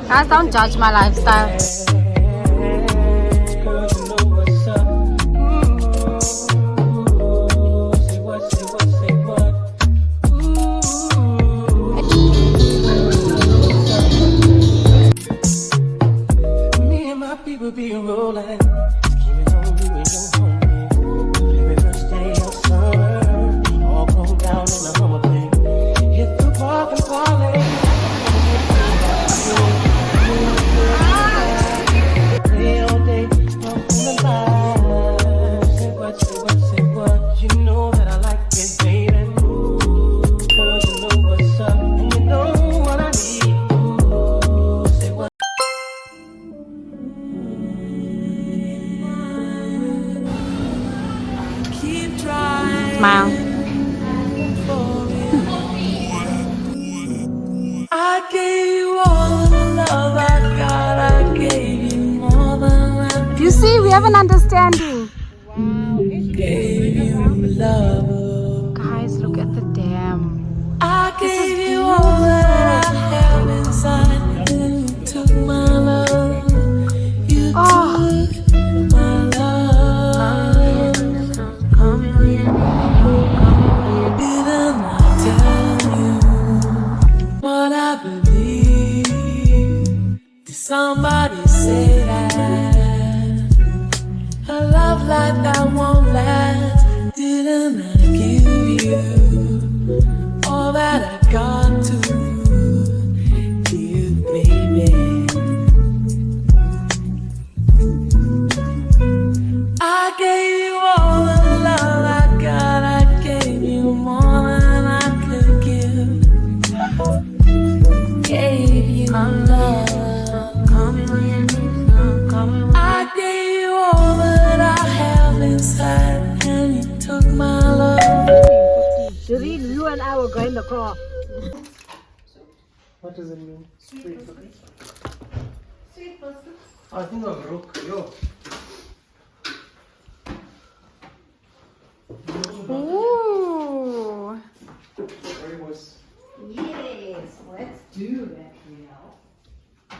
Guys, don't judge my lifestyle. Me and my people be rolling. Scheming on you and your homie. Every first day of summer, all grown down in the Hummer thing. Hit the park and parlay. Play all day, up in the light. Say what, say what, say what. You know that I like it, baby. Ooh, girl, you know what's up, and you know what I need. Ooh, say what. Keep trying. Smile. I gave you all the love I got. I gave you more than I You see, we have an understanding. gave you love. Guys, look at the dam. I gave you all that I have inside. You took my love. You Oh. took my love. Didn't I tell you what I believe? Did somebody say that a love like that won't last? Didn't I give you all that I got to give, baby? I gave you all the love I got. I gave you more than I could give. Gave you love. I gave you all that I have inside, and you took my love. Shireen, you and I were going to call. What does it mean? Sweet person. Sweet person. I think of rook. Yo. Ooh. Yes, let's do that now.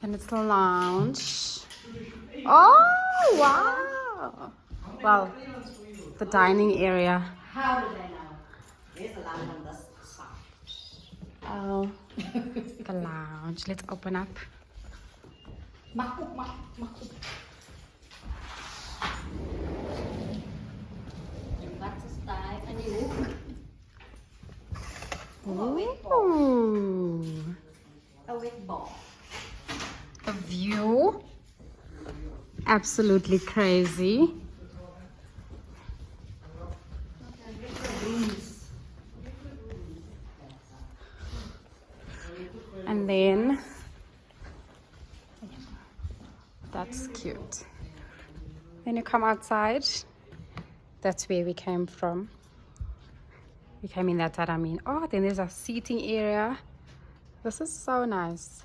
And it's the lounge. Oh, wow. Well, the dining area. How do they know? There's a lot on this side. Oh, the lounge. Let's open up. Makuk, makuk, makuk. Wat is daar aan die hoek? Ooh. A wet ball. The view. Absolutely crazy. And then that's cute. Then you come outside. That's where we came from. We came in that side, I mean. Oh, then there's a seating area. This is so nice.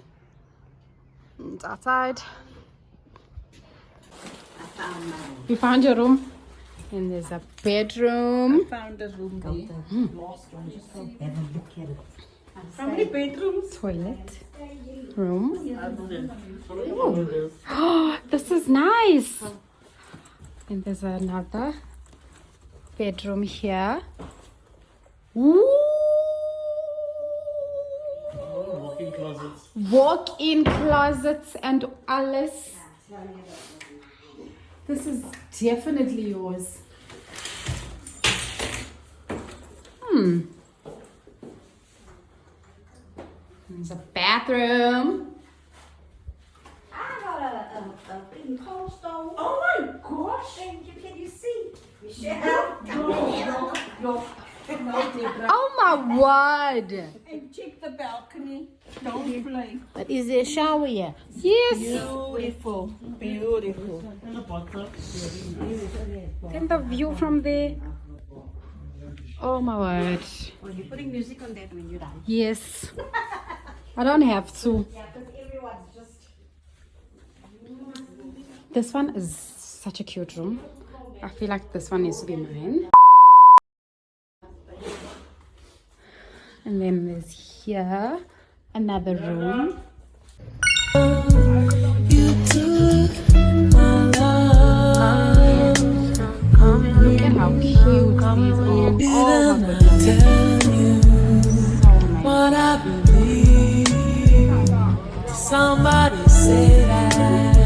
It's outside. I found mine. You found your room? And there's a bedroom. Found a room there. Lost one. Just go have a look at it. How many bedrooms? Toilet. Room. Oh, this is nice. And there's another bedroom here. Ooh. Walk-in closets. Walk-in closets and alles. This is definitely yours. There's a bathroom. I got a big cold stove. Oh my gosh! Can you see? Michelle. Oh my word. And check the balcony. Don't play. But is there a shower here? Yes. Beautiful. Beautiful. And a bathtub. And the view from there. Oh my word. Oh, you're putting music on that when you're done. Yes. I don't have to. Yeah, because everyone's just. This one is such a cute room. I feel like this one needs to be mine. And then there's here another room. You took my love. Look at how cute these are. Oh my goodness. Tell you So nice. what I believe. Somebody say that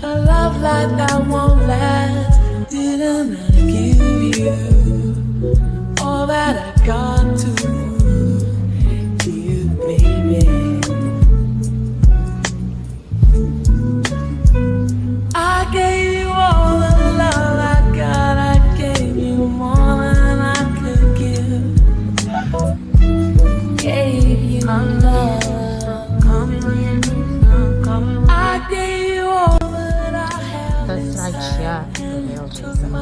a love like that won't last. Didn't I give you all that I got to you, baby? I gave you all the love I got. I gave you more than I could give. Gave you love. I gave you all that I have. That's right here. The real Jesus. I'm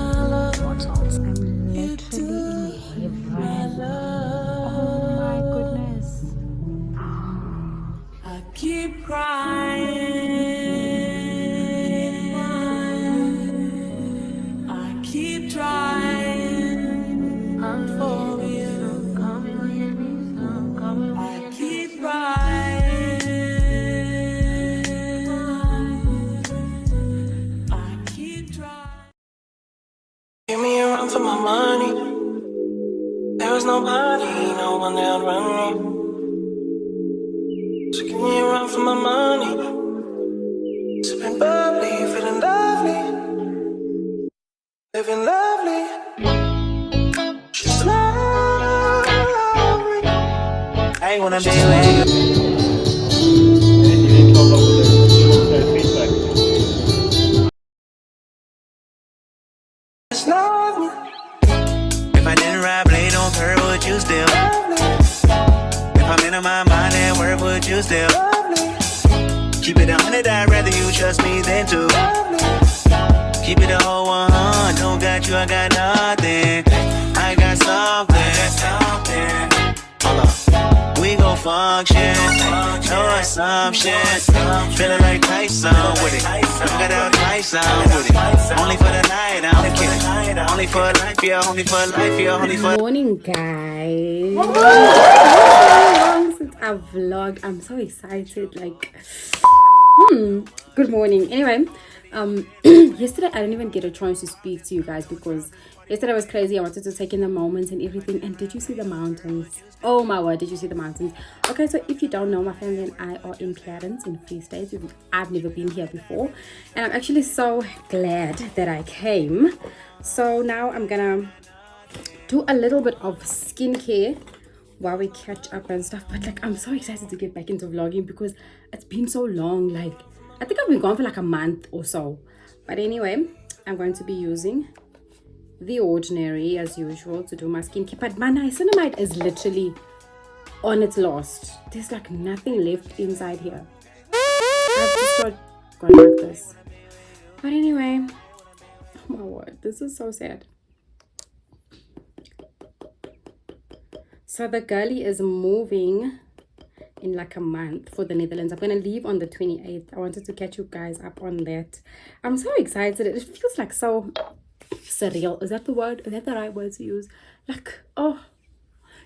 literally in heaven. Oh my goodness. I keep crying. I keep trying. I'm for you. I keep crying. I keep trying. Give me a run for my money. There was nobody, no one that run me. So give me a run for my money. Sipping bubbly, feeling lovely, living lovely. She's lovely. I ain't wanna be with you. It's lovely. If I didn't ride blade on curve, would you still? If I'm in my mind at work, would you still? Keep it 100, I'd rather you trust me than to. Keep it a whole 100, don't got you, I got nothing. I got something. Hold up, we gon' function, no assumptions. Feeling like Tyson with it, got out Tyson with it. Only for the night, I'm kidding. Only for life, yeah, only for life, yeah, only for. Morning, guys. Long since I vlogged. I'm so excited. Like, good morning. Anyway, yesterday I didn't even get a chance to speak to you guys because yesterday was crazy. I wanted to take in the moments and everything. And did you see the mountains? Oh my word, did you see the mountains? Okay, so if you don't know, my family and I are in Clarens in Free State. I've never been here before, and I'm actually so glad that I came. So now I'm gonna do a little bit of skincare while we catch up and stuff. But like, I'm so excited to get back into vlogging because it's been so long. Like, I think I've been gone for like a month or so. But anyway, I'm going to be using The Ordinary as usual to do my skincare. But my niacinamide is literally on its last. There's like nothing left inside here. I have to start going like this. But anyway, oh my word, this is so sad. So the girlie is moving in like a month for the Netherlands. I'm gonna leave on the 28th. I wanted to catch you guys up on that. I'm so excited. It feels like so surreal. Is that the word? Is that the right word to use? Like, oh,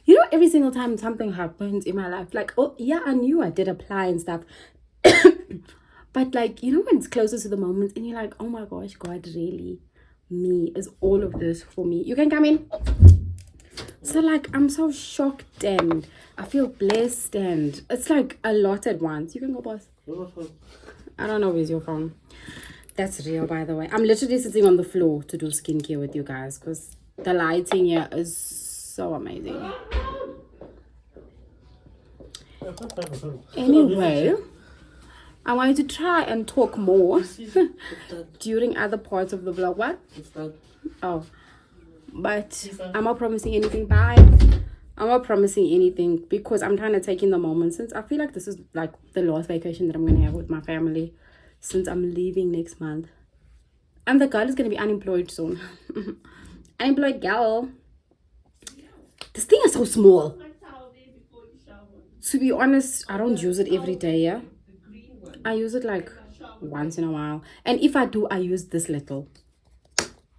you know, every single time something happens in my life, like, oh yeah, I knew I did apply and stuff. But like, you know, when it's closer to the moment and you're like, oh my gosh, God, really? Me? Is all of this for me? You can come in. So like, I'm so shocked and I feel blessed and it's like a lot at once. You can go, boss. I don't know where's your phone. That's real, by the way. I'm literally sitting on the floor to do skincare with you guys because the lighting here is so amazing. Anyway, I wanted to try and talk more during other parts of the vlog. What? Oh. But I'm not promising anything. Bye. I'm not promising anything because I'm trying to take in the moment, since I feel like this is like the last vacation that I'm going to have with my family since I'm leaving next month. And the girl is going to be unemployed soon. Unemployed gal. This thing is so small. To be honest, I don't use it every day, yeah? I use it like once in a while. And if I do, I use this little.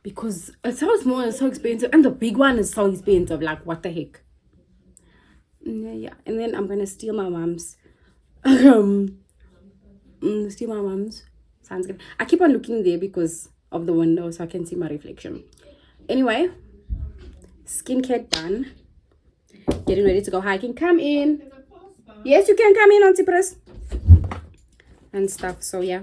Because it's so small and so expensive. And the big one is so expensive. Like, what the heck? Yeah, and then I'm gonna steal my mom's. Steal my mom's sunscreen. I keep on looking there because of the window so I can see my reflection. Anyway, skincare done. Getting ready to go hiking. Come in. Yes, you can come in, Auntie Press. And stuff. So yeah.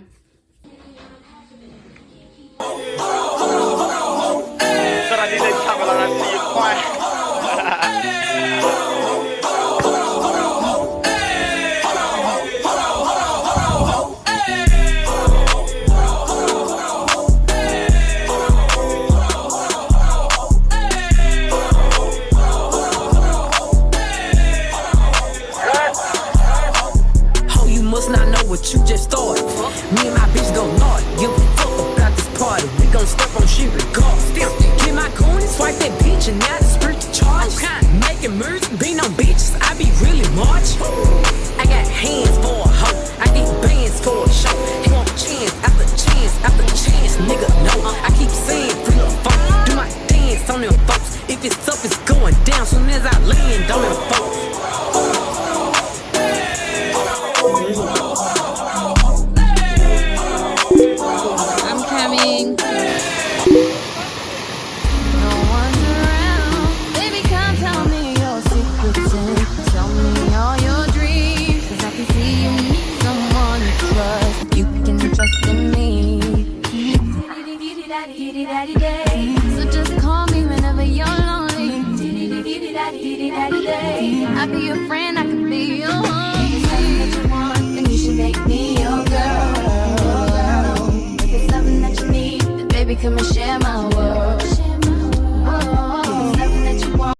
What you just started. Me and my bitch gon' nod. Give a fuck about this party. We gon' step on shit regardless. Get my coin, swipe that bitch, and now the spirit to charge. Making moves, being on bitches, I be really march. I got hands for a hoe, I get bands for a show. He want chance after chance after chance, nigga. No, I keep saying free the fuck. Do my dance on them folks. If it's up, it's going down. Soon as I land on them folks. I'm coming. No one's around. Baby, come tell me your secrets and tell me all your dreams. 'Cause I can see you need someone to trust. You can trust in me. So just call me whenever you're lonely. I'll be your friend, I can be your homie. Something that you want, and you should make me your girl. If it's something that you need, then baby, come and share my world.